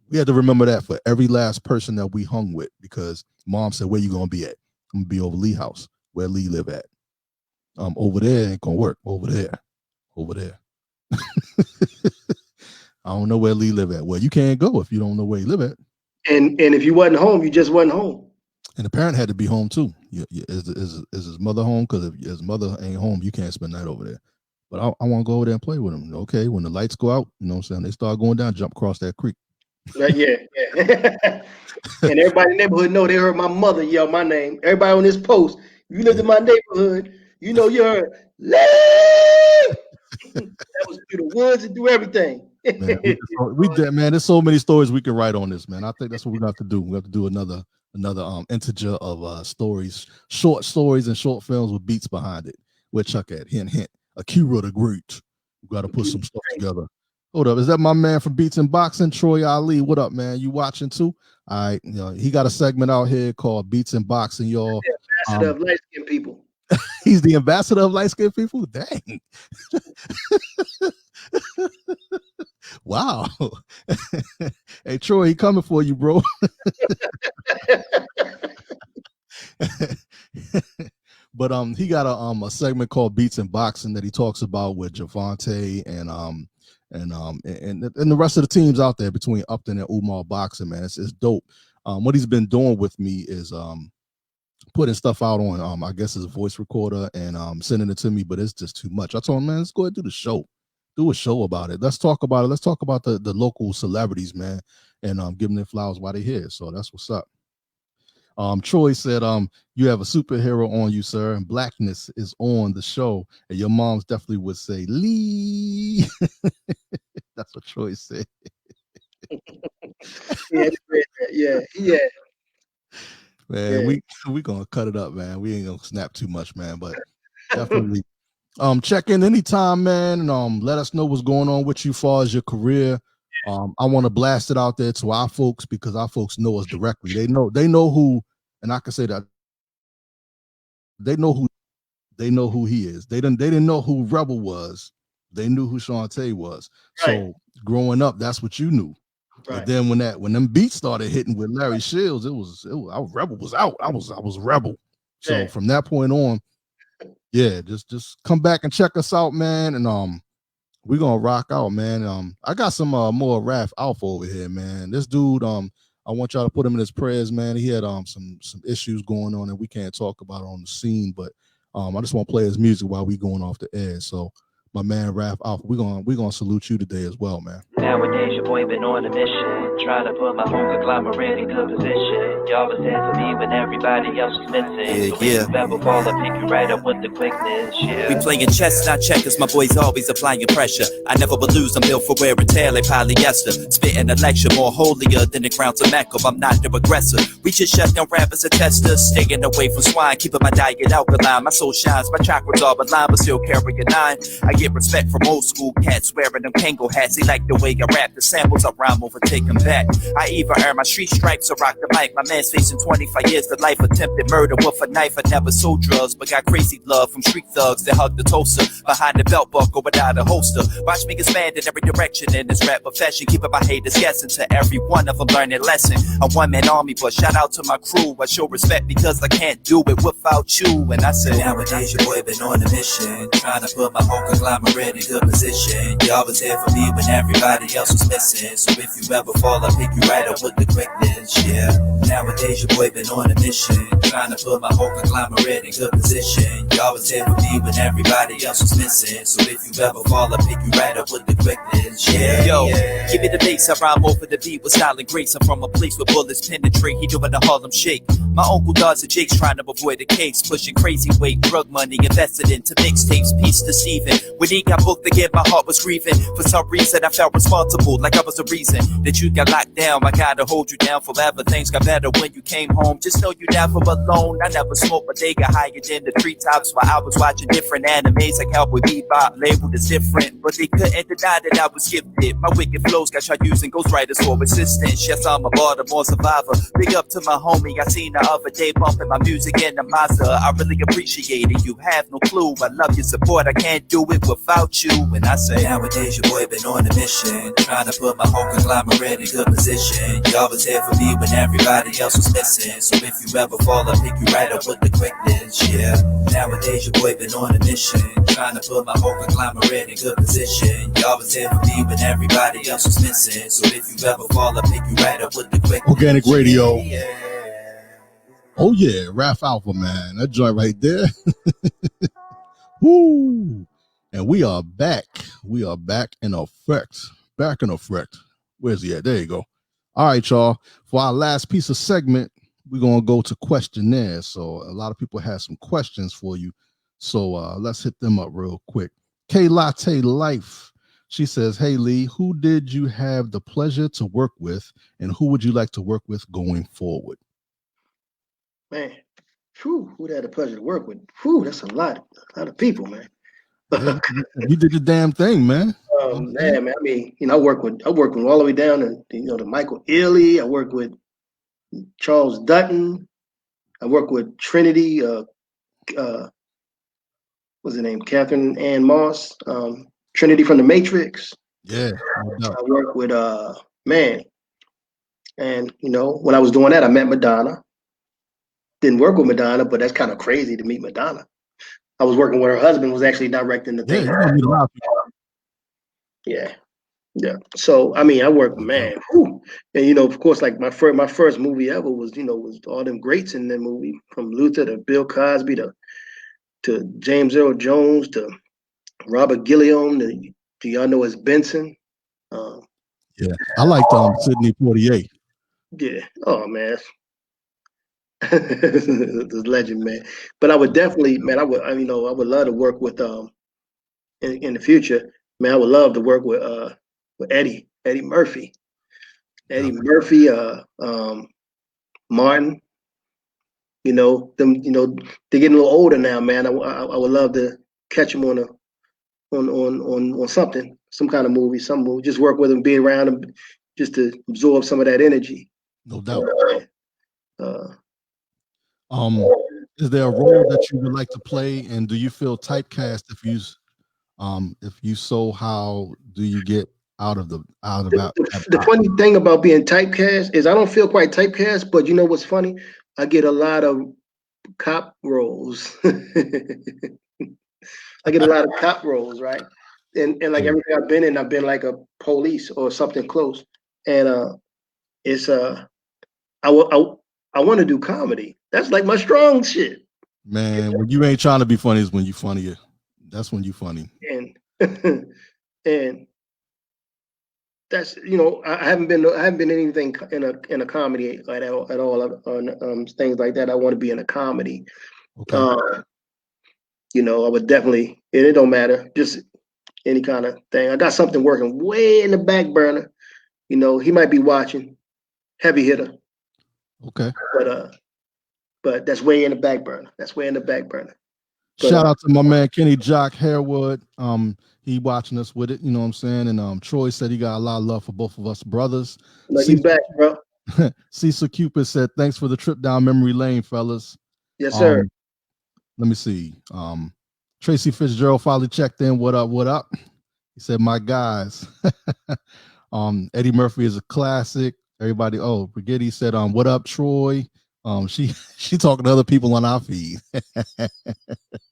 We had to remember that for every last person that we hung with, because mom said, where you gonna be at? I'm gonna be over Lee house. Where Lee live at? Over there ain't gonna work. Over there. I don't know where Lee live at. Well, you can't go if you don't know where he live at. And if you wasn't home, you just wasn't home. And the parent had to be home too. Is his mother home? Because if his mother ain't home, you can't spend the night over there. But I want to go over there and play with him. Okay, when the lights go out, you know what I'm saying, they start going down, jump across that creek. Yeah. And everybody in the neighborhood know they heard my mother yell my name. Everybody on this post, if you lived in my neighborhood, you know you heard Lee. That was through the woods and through everything. Man, man, there's so many stories we can write on this, man. I think that's what we're gonna have to do. We have to do another integer of stories, short stories and short films with beats behind it. Where Chuck at? Hint. Akira the Great. We got to put some stuff together. Hold up, is that my man from Beats and Boxing, Troy Ali? What up, man? You watching too? All right, he got a segment out here called Beats and Boxing, y'all. The ambassador of light-skinned people. He's the ambassador of light-skinned people? Dang. Wow. Hey, Troy, he coming for you, bro. But he got a segment called Beats and Boxing that he talks about with Javante and the rest of the teams out there between Upton and Umar Boxing, man. It's dope. What he's been doing with me is putting stuff out on I guess his voice recorder and sending it to me, but it's just too much. I told him, man, let's go ahead and do the show. Do a show about it. Let's talk about it. Let's talk about the local celebrities, man, and give them their flowers while they're here. So that's what's up. Troy said, you have a superhero on you, sir, and blackness is on the show. And your moms definitely would say, Lee. That's what Troy said. Yeah. Man, we gonna cut it up, man. We ain't gonna snap too much, man, but definitely check in anytime, man, and let us know what's going on with you as far as your career. I want to blast it out there to our folks because our folks know us directly. They know who, and I can say that they know who he is. They didn't know who Rebel was. They knew who Shantae was. Right. So growing up, that's what you knew. Right. And then when them beats started hitting with Larry Shields, it was Rebel was out. I was Rebel. So Yeah. from that point on, yeah, just come back and check us out, man. And we're gonna rock out, man. I got some more Raph Alpha over here, man. This dude, I want y'all to put him in his prayers, man. He had some issues going on that we can't talk about on the scene, but I just want to play his music while we going off the air. So my man Raph Alpha, we're gonna salute you today as well, man. Nowadays your boy been on a mission, trying to put my whole conglomerate in good position. Y'all was there for me when everybody else was missing. So when you ever fall, I pick you right up with the quickness. Yeah. We playing chess, not checkers. My boys always applying pressure. I never would lose. I'm built for wear and tear like polyester. Spitting a lecture more holier than the crowns of Mecca. I'm not the aggressor. We just shut down rappers and testers. Staying away from swine, keeping my diet alkaline. My soul shines, my chakras are aligned, but still carry a nine. I get respect from old school cats wearing them Kango hats. They like the way I rap. The samples I rhyme over, take them back. I either earn my street stripes or rock the mic. My man's facing 25 years to life, attempted murder with a knife. I never sold drugs, but got crazy love from street thugs that hug the toaster behind the belt buckle without a holster. Watch me expand in every direction in this rap profession, keeping my haters guessing. To every one of them learning a lesson. A one-man army, but shout out to my crew. I show respect because I can't do it without you. And I say, nowadays your boy been on a mission, trying to put my whole conglomerate in good position. Y'all was here for me when everybody else was missing. So if you ever fall, I'll pick you right up with the quickness, yeah. Nowadays your boy been on a mission, trying to put my whole conglomerate in good position. Y'all was here for me when everybody else was missing. So if you ever fall, I'll pick you right up with the quickness, yeah. Yo, give me the bass, I rhyme over the beat with style and grace. I'm from a place where bullets penetrate, he doing the Harlem shake. My uncle does a Jake's trying to avoid the case, pushing crazy weight, drug money invested into mixtapes. Peace to Steven. When he got booked again, my heart was grieving. For some reason, I felt responsible, like I was the reason that you got locked down. I gotta hold you down forever. Things got better when you came home. Just know you never alone. I never smoked, but they got higher than the treetops while I was watching different animes like Cowboy Bebop, labeled as different. But they couldn't deny that I was gifted. My wicked flows got tried using ghostwriters for assistance. Yes, I'm a Baltimore survivor. Big up to my homie, I seen the other day bumping my music in the Mazda. I really appreciate it. You have no clue. I love your support. I can't do it without you. And I say, nowadays your boy been on a mission, trying to put my whole conglomerate in good position. Y'all was here for me when everybody else was missing. So if you ever fall, I'll pick you right up with the quickness, yeah. Nowadays your boy been on a mission, trying to put my whole conglomerate in good position. Y'all was here for me when everybody else was missing. So if you ever fall, I'll pick you right up with the quickness. Organic Radio. Yeah. Oh yeah, Raph Alpha, man. That joint right there. Woo! And we are back. We are back in effect. Back in effect. Where's he at? There you go. All right, y'all. For our last piece of segment, we're going to go to questionnaire. So a lot of people have some questions for you. So let's hit them up real quick. K Latte Life. She says, hey, Lee, who did you have the pleasure to work with and who would you like to work with going forward? Man, who had the pleasure to work with? That's a lot of people, man. Yeah, you did the damn thing, man. Man, I mean, I work with all the way down to to Michael Ealy. I work with Charles Dutton. I work with Trinity. What's her name? Catherine Ann Moss. Trinity from the Matrix. Yeah. I work with man, and when I was doing that, I met Madonna. Didn't work with Madonna, but that's kind of crazy to meet Madonna. I was working with her husband, was actually directing the thing. Yeah. So I mean, I work, man. And of course, like my first movie ever was all them greats in that movie, from Luther to Bill Cosby to James Earl Jones to Robert Gilliam. Do y'all know as Benson? Yeah, I liked Sydney 48. Yeah. Oh man. This legend, man. But I would definitely, man, I would love to work with in the future, man. I would love to work with Eddie Murphy. Murphy, Martin. Them, they're getting a little older now, man. I would love to catch them on something some kind of movie, some movie. Just work with him, be around him, just to absorb some of that energy. No doubt. Is there a role that you would like to play, and do you feel typecast if you so, how do you get out of the funny thing about being typecast is I don't feel quite typecast, but you know what's funny? I get a lot of cop roles. I get a lot of cop roles, right? And like everything I've been in, I've been like a police or something close. And it's I want to do comedy. That's like my strong shit. Man, when you ain't trying to be funny is when you funnier. That's when you funny. And and that's, you know, I haven't been in anything in a comedy at all on things like that. I want to be in a comedy. Okay. You know, I would definitely, and it don't matter, just any kind of thing. I got something working way in the back burner. You know, he might be watching. Heavy hitter. Okay. But that's way in the back burner. But, shout out to my man Kenny Jock Harewood. He watching us with it, you know what I'm saying? And Troy said he got a lot of love for both of us brothers. Love you back, bro. Cecil Cupid said, thanks for the trip down memory lane, fellas. Yes, sir. Let me see. Tracy Fitzgerald finally checked in. What up? What up? He said, my guys. Eddie Murphy is a classic. Everybody, Brigitte said, what up, Troy? She talking to other people on our feed.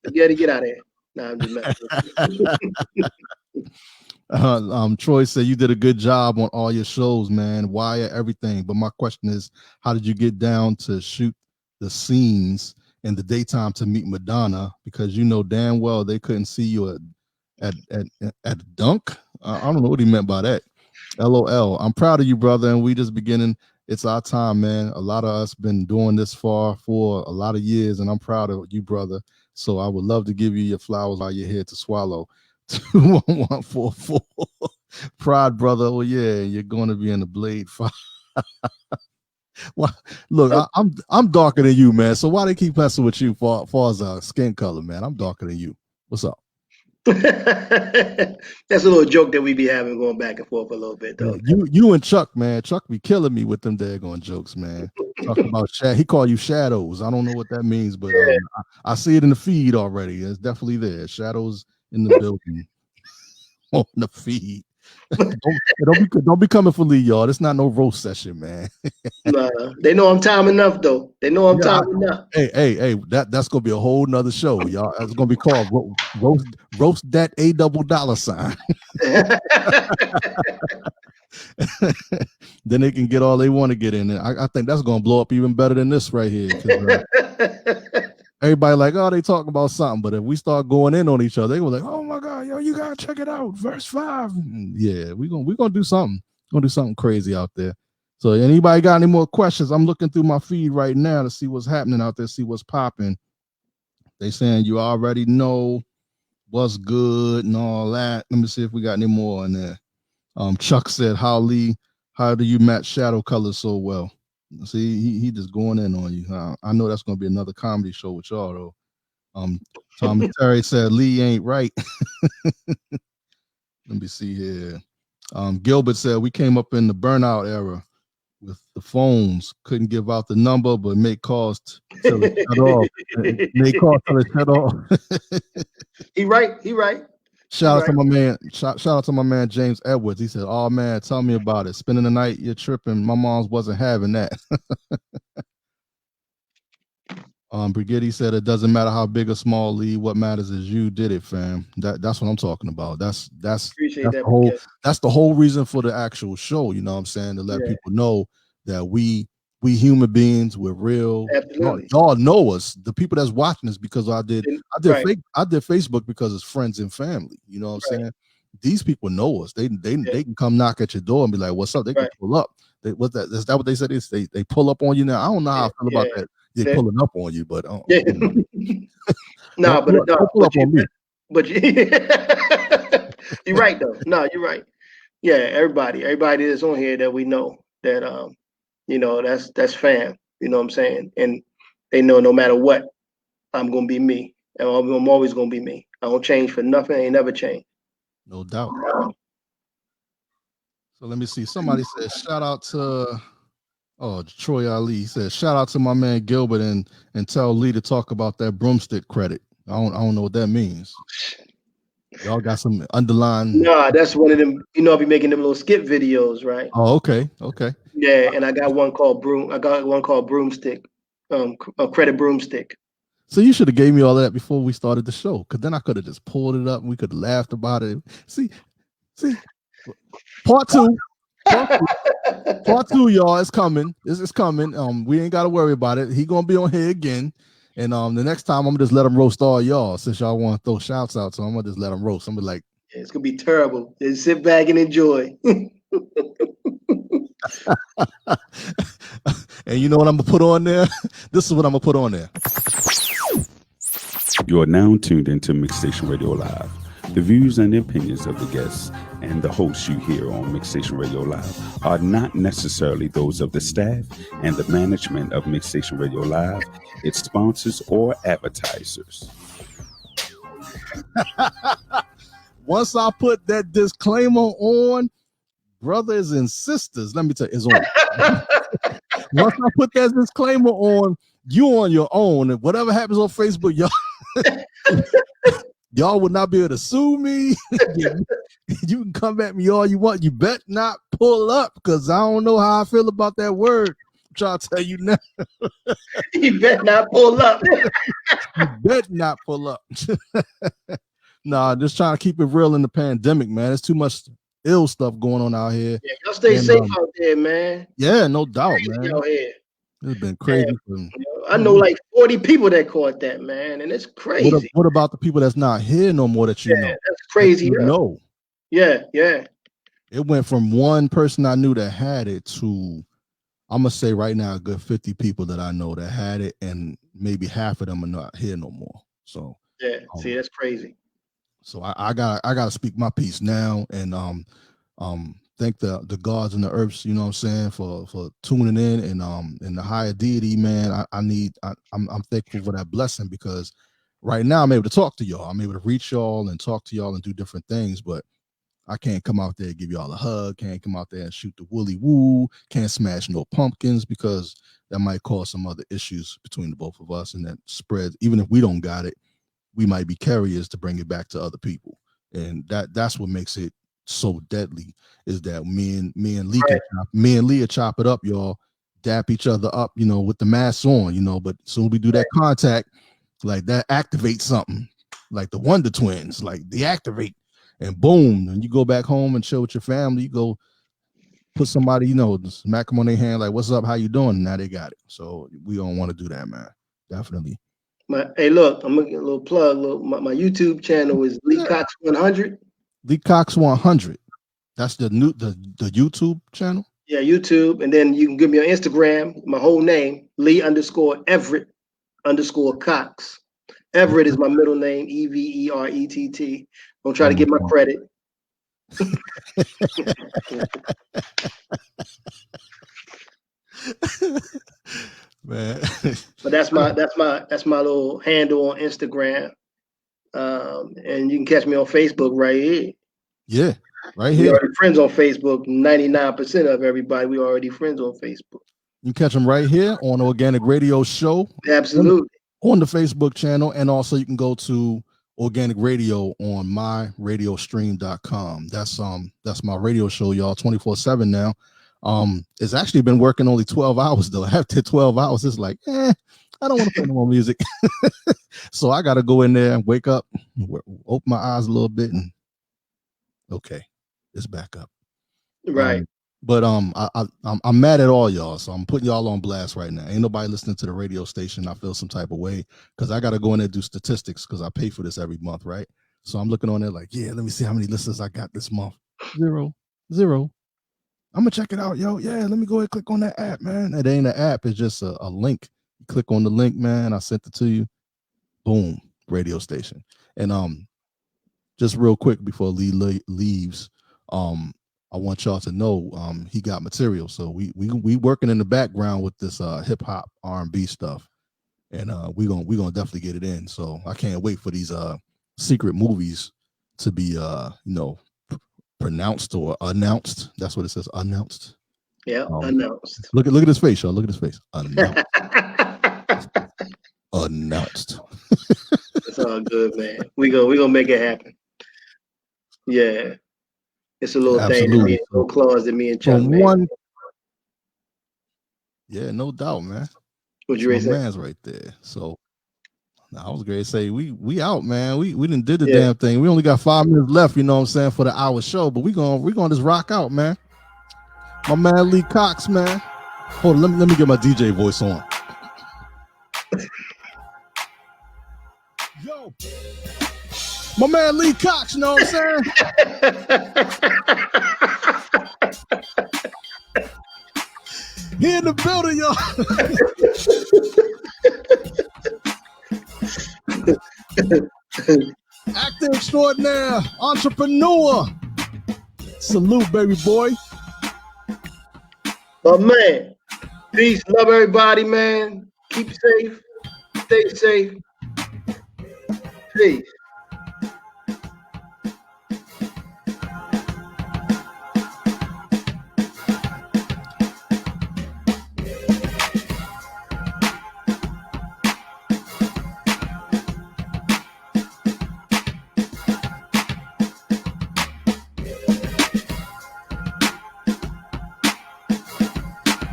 Brigitte, get out of here. Nah, I'm just messing. Troy said you did a good job on all your shows, man. Wire, everything. But my question is, how did you get down to shoot the scenes in the daytime to meet Madonna? Because you know damn well they couldn't see you at Dunk. I don't know what he meant by that. LOL. I'm proud of you, brother, and we just beginning. It's our time, man. A lot of us been doing this for a lot of years, and I'm proud of you, brother. So I would love to give you your flowers while you're here to swallow. 21144. Pride, brother. Oh yeah, you're going to be in the Blade 5. Well, look, I'm darker than you, man. So why they keep messing with you far as skin color, man? I'm darker than you. What's up? That's a little joke that we be having, going back and forth a little bit, though. You and Chuck, man. Chuck be killing me with them daggone jokes, man. Talking about he called you shadows. I don't know what that means, but I see it in the feed already. It's definitely there. Shadows in the building on the feed. Don't be coming for Lee, y'all. It's not no roast session, man. Nah, they know I'm time enough, though. They know I'm time enough. Hey, that's gonna be a whole nother show, y'all. It's gonna be called roast that $8. Then they can get all they want to get in. And I think that's gonna blow up even better than this right here. Everybody like, oh, they talking about something, but if we start going in on each other, they were like, oh my God, yo, you gotta check it out. Verse 5. Yeah, we're gonna do something. We're gonna do something crazy out there. So anybody got any more questions? I'm looking through my feed right now to see what's happening out there, see what's popping. They saying you already know what's good and all that. Let me see if we got any more in there. Chuck said, how do you match shadow colors so well? See, he just going in on you. I know that's gonna be another comedy show with y'all though. Thomas Terry said Lee ain't right. Let me see here. Gilbert said we came up in the burnout era with the phones, couldn't give out the number, but make calls till it shut off. Make calls till it shut off. He right. Shout out to my man. Shout out to my man James Edwards. He said, "Oh man, tell me about it. Spending the night, you're tripping. My mom's wasn't having that." Brigitte said, "It doesn't matter how big or small lead. What matters is you did it, fam." That's what I'm talking about. That's the whole reason for the actual show. You know what I'm saying? To let people know that we human beings, we're real. Y'all know us. The people that's watching us, because I did Facebook because it's friends and family. You know what I'm saying? These people know us. They can come knock at your door and be like, "What's up?" They can pull up. Is that what they said? They pull up on you now. I don't know how I feel about that. They're pulling up on you, but pull up on me. But you're right though. No, you're right. Yeah, everybody that's on here that we know that you know, that's fam. You know what I'm saying? And they know no matter what, I'm gonna be me. And I'm always gonna be me. I don't change for nothing. I ain't never change. No doubt. So let me see. Somebody said shout out to Troy Ali says shout out to my man Gilbert and tell Lee to talk about that broomstick credit. I don't know what that means. Y'all got some underlying. Nah, that's one of them. You know, I'll be making them little skip videos, right? Oh, okay. Yeah, and I got one called broomstick. A credit broomstick. So you should have gave me all that before we started the show, because then I could have just pulled it up and we could have laughed about it. See, part two, y'all, is coming. It's coming. We ain't got to worry about it. He gonna be on here again, and the next time I'm gonna just let him roast all y'all, since y'all want to throw shouts out. So I'm gonna just let him roast. I'm gonna be like, yeah, it's gonna be terrible. Just sit back and enjoy. and you know what I'm gonna put on there? This is what I'm gonna put on there. You are now tuned into Mixstation Radio Live. The views and opinions of the guests and the hosts you hear on Mixstation Radio Live are not necessarily those of the staff and the management of Mixstation Radio Live, its sponsors, or advertisers. Once I put that disclaimer on, brothers and sisters, let me tell you, it's on. Once I put that disclaimer on, you on your own, and whatever happens on Facebook, y'all would not be able to sue me. You can come at me all you want. You bet not pull up, because I don't know how I feel about that word. I'm trying to tell you now. You bet not pull up. You bet not pull up. Nah, just trying to keep it real in the pandemic, man. There's too much ill stuff going on out here. Yeah, y'all stay safe out there, man. Yeah, no doubt, man. Out here. It's been crazy. Yeah. I know like 40 people that caught that, man, and it's crazy. What about the people that's not here no more that you know? That's crazy. No. Yeah. It went from one person I knew that had it to, I'm gonna say right now, a good 50 people that I know that had it, and maybe half of them are not here no more. So yeah, see, that's crazy. So I gotta speak my piece now, and thank the gods and the earths, you know what I'm saying, for tuning in, and the higher deity, man. I'm thankful for that blessing, because right now I'm able to talk to y'all. I'm able to reach y'all and talk to y'all and do different things, but I can't come out there and give y'all a hug, can't come out there and shoot the woolly woo, can't smash no pumpkins, because that might cause some other issues between the both of us, and that spreads. Even if we don't got it, we might be carriers to bring it back to other people, and that's what makes it so deadly, is that me and Leah chop it up, y'all, dap each other up, you know, with the mask on, you know, but soon we do that contact, like that activates something, like the Wonder Twins, like deactivate, and boom, and you go back home and chill with your family. You go put somebody, you know, smack them on their hand, like, what's up, how you doing? And now they got it. So we don't want to do that, man. Definitely. Hey, look, I'm gonna get a little plug. My YouTube channel is Lee Cox 100. Lee Cox 100. That's the YouTube channel. Yeah, YouTube, and then you can give me on Instagram. My whole name, Lee_Everett_Cox. Everett is my middle name, Everett. Don't try to get my credit. Man. But that's my little handle on Instagram. And you can catch me on Facebook right here. Yeah, right here. We're already friends on Facebook. 99% of everybody, we already friends on Facebook. You catch them right here on Organic Radio Show. Absolutely. On the Facebook channel, and also you can go to Organic Radio on myradiostream.com. That's my radio show, y'all, 24/7 now. It's actually been working only 12 hours though. After 12 hours, it's like, I don't want to play no more music. So I got to go in there and wake up, open my eyes a little bit, and okay, it's back up. Right. But I'm mad at all y'all, so I'm putting y'all on blast right now. Ain't nobody listening to the radio station. I feel some type of way, because I got to go in there and do statistics, because I pay for this every month, right? So I'm looking on there like, yeah, let me see how many listeners I got this month. Zero. I'm gonna check it out, yo. Yeah, let me go ahead and click on that app, man. It ain't an app, it's just a link. You click on the link, man. I sent it to you. Boom, radio station. And just real quick before Lee leaves, I want y'all to know he got material. So we working in the background with this hip hop R&B stuff, and we gonna definitely get it in. So I can't wait for these secret movies to be pronounced or announced. That's what it says, announced. Yeah, announced. Look at his face, y'all. Look at his face. Announced. Announced. It's all good, man. We gonna make it happen. Yeah. It's a little thing, little clause that me and Chuck made. Yeah, no doubt, man. What'd you say? Man's right there. So I was going to say we out, man. We done did the damn thing. We only got 5 minutes left, you know what I'm saying, for the hour show, but we gonna just rock out, man. My man Lee Cox, man. Hold on, let me get my DJ voice on. Yo, my man Lee Cox, you know what I'm saying? He in the building, y'all. Actor extraordinaire, entrepreneur. Salute, baby boy. Oh, man. Peace. Love everybody, man. Keep safe. Stay safe. Peace.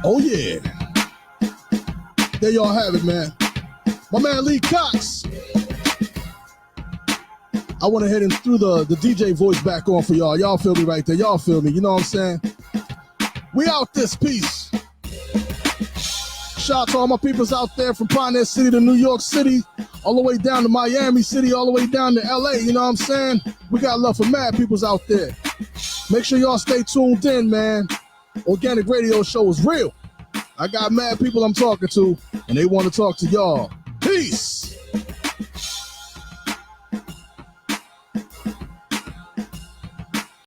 Oh, yeah. There y'all have it, man. My man Lee Cox. I went ahead and threw the DJ voice back on for y'all. Y'all feel me right there. Y'all feel me. You know what I'm saying? We out this piece. Shout out to all my peoples out there from Pioneer City to New York City, all the way down to Miami City, all the way down to LA. You know what I'm saying? We got love for mad peoples out there. Make sure y'all stay tuned in, man. Organic Radio Show is real. I got mad people I'm talking to, and they want to talk to y'all. Peace.